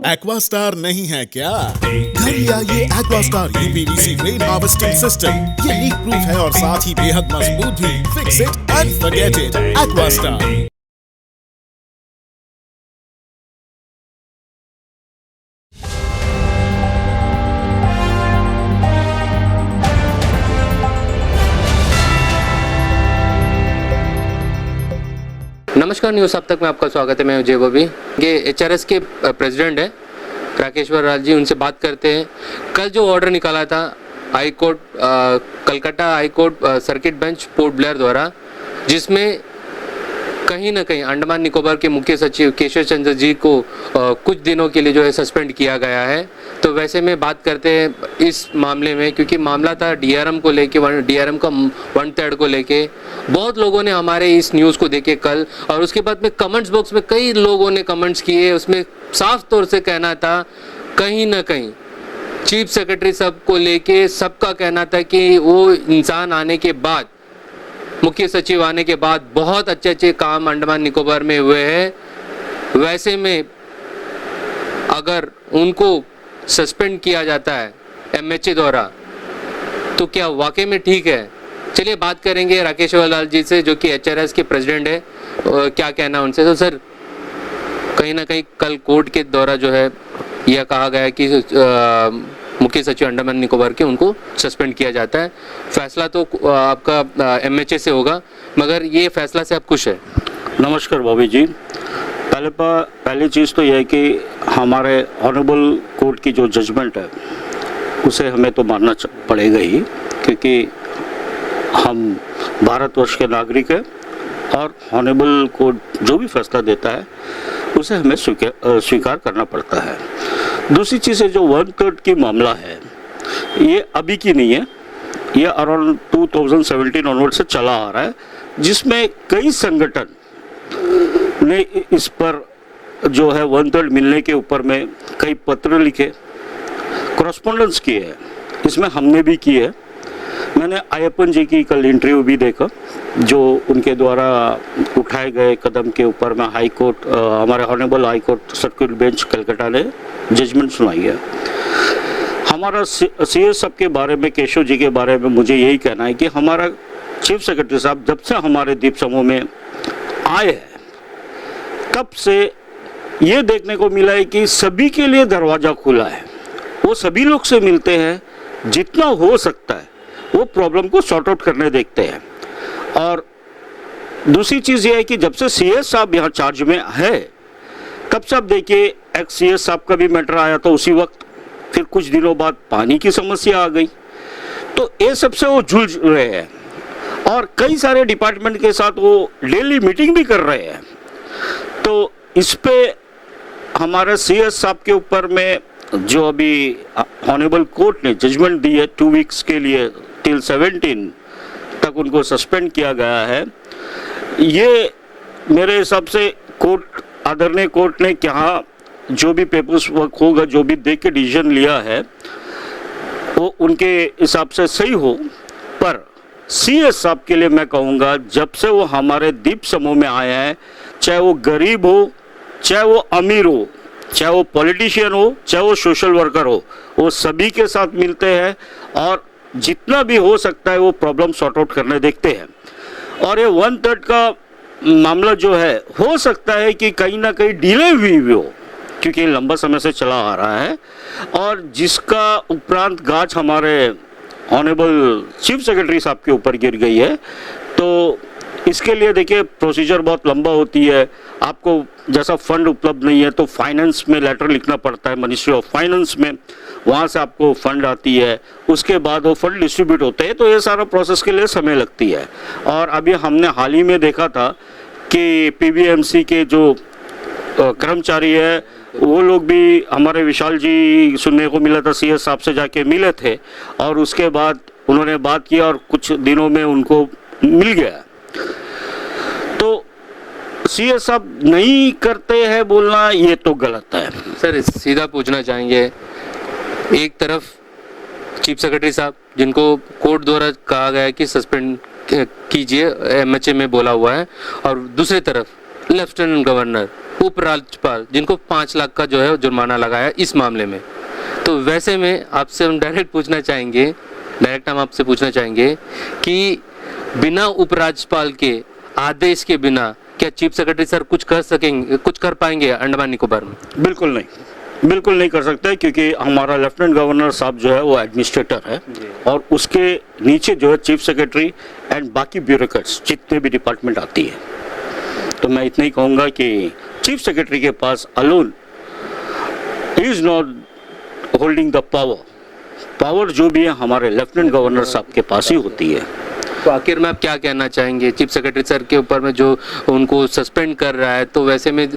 Aquastar नहीं है क्या? घर लिया ये Aquastar UPVC rain harvesting system. ये लीक प्रूफ है और साथ ही बेहद मजबूत भी। Fix it and forget it. Aquastar. नमस्कार, न्यूज़ अब तक में आपका स्वागत है। मैं अजय बॉबी। ये एचआरएस के प्रेसिडेंट है राकेश्वर लाल जी, उनसे बात करते हैं। कल जो ऑर्डर निकाला था high court, Calcutta high court circuit bench port Blair द्वारा, जिसमें कहीं ना कहीं अंडमान निकोबार के मुख्य सचिव केशव चंद्र जी को कुछ दिनों के लिए जो है सस्पेंड किया गया है। तो वैसे में बात करते हैं इस मामले में, क्योंकि मामला था डीआरएम को लेके, डीआरएम का 1/3 को लेके। बहुत लोगों ने हमारे इस न्यूज़ को देखे कल, और उसके बाद में कमेंट्स बॉक्स में कई लोगों ने कमेंट्स किए। उसमें साफ तौर से कहना था, कहीं ना कहीं चीफ सेक्रेटरी साहब को लेके सबका कहना था कि वो इंसान आने के बाद, मुख्य सचिव आने के बाद बहुत अच्छे काम अंडमान निकोबार में हुए हैं। वैसे में अगर उनको सस्पेंड किया जाता है एमएचए द्वारा, तो क्या वाकई में ठीक है? चलिए बात करेंगे राकेश्वर लाल जी से, जो कि एचआरएस के प्रेसिडेंट है। क्या कहना उनसे। तो सर, कहीं ना कहीं कल कोर्ट के द्वारा जो है यह कहा गया कि मुख्य सचिव अंडमान निकोबार के उनको सस्पेंड किया जाता है। फैसला तो आपका एमएचए से होगा, मगर ये फैसला से आप खुश है? नमस्कार बॉबी जी। पहली चीज़ तो यह है कि हमारे ऑनरेबल कोर्ट की जो जजमेंट है उसे हमें तो मानना पड़ेगा ही, क्योंकि हम भारतवर्ष के नागरिक हैं और ऑनरेबल कोर्ट जो भी फैसला देता है उसे हमें स्वीकार करना पड़ता है। दूसरी चीज़ है, जो 1/3 की मामला है, ये अभी की नहीं है, ये अराउंड 2017 ऑनवर्ड से चला आ रहा है, जिसमें कई संगठन ने इस पर जो है 1/3 मिलने के ऊपर में कई पत्र लिखे, कॉरेस्पॉन्डेंस किए हैं। इसमें हमने भी की है। मैंने अय्यप्पन जी की कल इंटरव्यू भी देखा, जो उनके द्वारा उठाए गए कदम के ऊपर में हाई कोर्ट, हमारे honourable high court circuit bench Calcutta ने जजमेंट सुनाई है। हमारा सीएस साहब के बारे में, केशव जी के बारे में मुझे यही कहना है कि हमारा चीफ सेक्रेटरी साहब जब से हमारे द्वीप समूह में आए हैं, तब से ये देखने को मिला है कि सभी के लिए दरवाज़ा खुला है। वो सभी लोग से मिलते हैं, जितना हो सकता है वो प्रॉब्लम को सॉर्ट आउट करने देखते हैं। और दूसरी चीज़ ये है कि जब से सीएस साहब यहाँ चार्ज में है, तब से आप देखिए, एक्स सीएस साहब का भी मैटर आया था उसी वक्त, फिर कुछ दिनों बाद पानी की समस्या आ गई। तो ये सबसे वो जूझ रहे हैं और कई सारे डिपार्टमेंट के साथ वो डेली मीटिंग भी कर रहे हैं। तो इस पे हमारे सीएस साहब के ऊपर में जो अभी ऑनरेबल कोर्ट ने जजमेंट दी है 2 वीक्स के लिए, टिल 17 तक उनको सस्पेंड किया गया है, ये मेरे हिसाब से कोर्ट, आदरणीय कोर्ट ने क्या जो भी पेपर्स वर्क होगा, जो भी देख के डिसीजन लिया है, वो उनके हिसाब से सही हो। पर सीएस साहब के लिए मैं कहूँगा, जब से वो हमारे द्वीप समूह में आए हैं, चाहे वो गरीब हो, चाहे वो अमीर हो, चाहे वो पॉलिटिशियन हो, चाहे वो सोशल वर्कर हो, वो सभी के साथ मिलते हैं और जितना भी हो सकता है वो प्रॉब्लम सॉर्ट आउट करने देखते हैं। और ये 1/3 का मामला जो है, हो सकता है कि कहीं ना कहीं डिले हुई हो, क्योंकि लंबा समय से चला आ रहा है, और जिसका उपरांत गाज हमारे ऑनरेबल चीफ सेक्रेटरी साहब के ऊपर गिर गई है। तो इसके लिए देखिए, प्रोसीजर बहुत लंबा होती है। आपको जैसा फंड उपलब्ध नहीं है तो फाइनेंस में लेटर लिखना पड़ता है, मिनिस्ट्री ऑफ फाइनेंस में, वहाँ से आपको फंड आती है, उसके बाद वो फंड डिस्ट्रीब्यूट होते हैं। तो ये सारा प्रोसेस के लिए समय लगती है। और अभी हमने हाल ही में देखा था कि पीबीएमसी के जो कर्मचारी है, वो लोग भी, हमारे विशाल जी सुनने को मिला था, सीएस साहब से जाके मिले थे और उसके बाद उन्होंने बात किया और कुछ दिनों में उनको मिल गया। तो सीएस साहब नहीं करते हैं बोलना, ये तो गलत है। सर, सीधा पूछना चाहेंगे, एक तरफ चीफ सेक्रेटरी साहब, जिनको कोर्ट द्वारा कहा गया है कि सस्पेंड कीजिए, एमएचए में बोला हुआ है, और दूसरी तरफ लेफ्टिनेंट गवर्नर उपराज्यपाल जिनको 5 लाख का जो है जुर्माना लगाया इस मामले में। तो वैसे में आपसे हम डायरेक्ट हम आपसे पूछना चाहेंगे कि बिना उपराज्यपाल के आदेश के बिना क्या चीफ सेक्रेटरी सर कुछ कर पाएंगे अंडमान निकोबार में? बिल्कुल नहीं कर सकते, क्योंकि हमारा लेफ्टिनेंट गवर्नर साहब जो है वो एडमिनिस्ट्रेटर है और उसके नीचे जो है चीफ सेक्रेटरी एंड बाकी ब्यूरोक्रेट्स जितने भी डिपार्टमेंट आती है। तो मैं इतना ही कहूँगा कि चीफ सेक्रेटरी के पास alone is not holding the power जो भी है हमारे लेफ्टिनेंट गवर्नर साहब के पास ही होती है। तो आखिर में आप क्या कहना चाहेंगे चीफ सेक्रेटरी सर के ऊपर में जो उनको सस्पेंड कर रहा है? तो वैसे में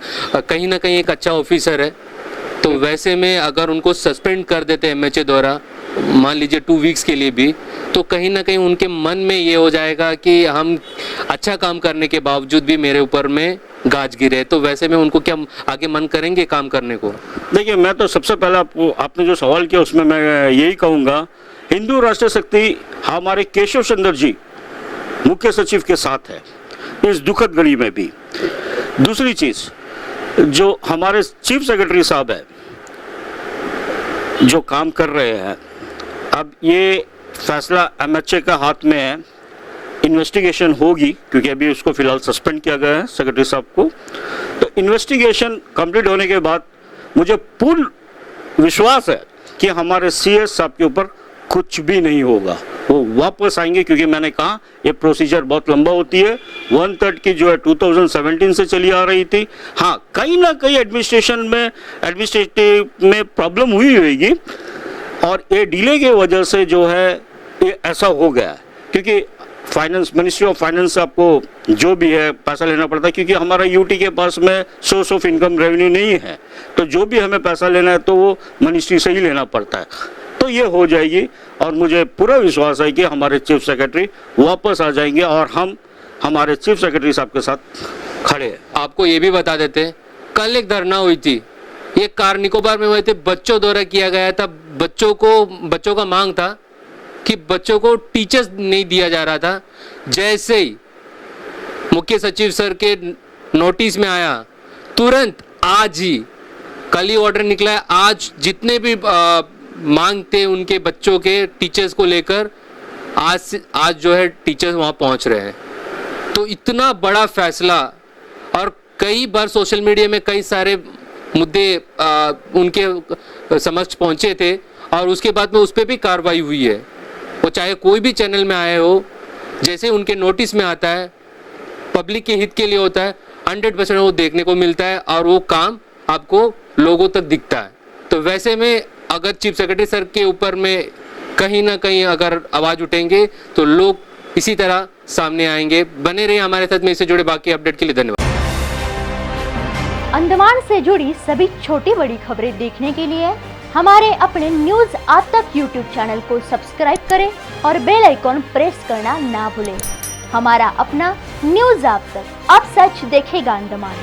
कहीं ना कहीं एक अच्छा ऑफिसर है, तो वैसे में अगर उनको सस्पेंड कर देते हैं एमएचए द्वारा, मान लीजिए 2 वीक्स के लिए भी, तो कहीं ना कहीं उनके मन में ये हो जाएगा कि हम अच्छा काम करने के बावजूद भी मेरे ऊपर में गाज गिरे। तो वैसे में उनको क्या आगे मन करेंगे काम करने को? देखिए, मैं तो सबसे पहला आपने जो सवाल किया उसमें मैं यही कहूँगा, हिंदू राष्ट्र शक्ति हमारे केशव चंद्र जी मुख्य सचिव के साथ है इस दुखद घड़ी में भी। दूसरी चीज़, जो हमारे चीफ सेक्रेटरी साहब है जो काम कर रहे हैं, अब ये फैसला एमएचए का हाथ में है, इन्वेस्टिगेशन होगी, क्योंकि अभी उसको फिलहाल सस्पेंड किया गया है सेक्रेटरी साहब को। तो इन्वेस्टिगेशन कंप्लीट होने के बाद मुझे पूर्ण विश्वास है कि हमारे सीएस साहब के ऊपर कुछ भी नहीं होगा, वो वापस आएंगे, क्योंकि मैंने कहा ये प्रोसीजर बहुत लंबा होती है। 1/3 की जो है 2017 से चली आ रही थी। हाँ, कहीं ना कहीं एडमिनिस्ट्रेटिव में प्रॉब्लम हुई होगी और ये डिले की वजह से जो है ये ऐसा हो गया, क्योंकि फाइनेंस मिनिस्ट्री ऑफ फाइनेंस आपको जो भी है पैसा लेना पड़ता है, क्योंकि हमारा यूटी के पास में सोर्स ऑफ इनकम रेवेन्यू नहीं है, तो जो भी हमें पैसा लेना है तो वो मिनिस्ट्री से ही लेना पड़ता है। तो ये हो जाएगी और मुझे पूरा विश्वास है कि हमारे चीफ सेक्रेटरी वापस आ जाएंगे और हम हमारे चीफ सेक्रेटरी साहब के साथ खड़े हैं। आपको ये भी बता देते, कल एक धरना हुई थी, ये कार निकोबार में हुए थे, बच्चों द्वारा किया गया था। बच्चों का मांग था कि बच्चों को टीचर्स नहीं दिया जा रहा था। जैसे ही मुख्य सचिव सर के नोटिस में आया, तुरंत आज ही कल ही ऑर्डर निकला है, आज जितने भी मांग थे उनके बच्चों के टीचर्स को लेकर आज जो है टीचर्स वहाँ पहुँच रहे हैं। तो इतना बड़ा फैसला, और कई बार सोशल मीडिया में कई सारे मुद्दे उनके समक्ष पहुँचे थे और उसके बाद में उस पर भी कार्रवाई हुई है। वो चाहे कोई भी चैनल में आए हो, जैसे उनके नोटिस में आता है, पब्लिक के हित के लिए होता है, 100% वो देखने को मिलता है और वो काम आपको लोगों तक दिखता है। तो वैसे में अगर चीफ सेक्रेटरी सर के ऊपर में कहीं ना कहीं अगर आवाज़ उठेंगे तो लोग इसी तरह सामने आएंगे। बने रहिए हमारे साथ में, इससे जुड़े बाकी अपडेट के लिए धन्यवाद। अंडमान से जुड़ी सभी छोटी बड़ी खबरें देखने के लिए हमारे अपने न्यूज आज तक यूट्यूब चैनल को सब्सक्राइब करें और बेल आइकॉन प्रेस करना ना भूलें। हमारा अपना न्यूज आज तक, अब सच देखेगा अंडमान।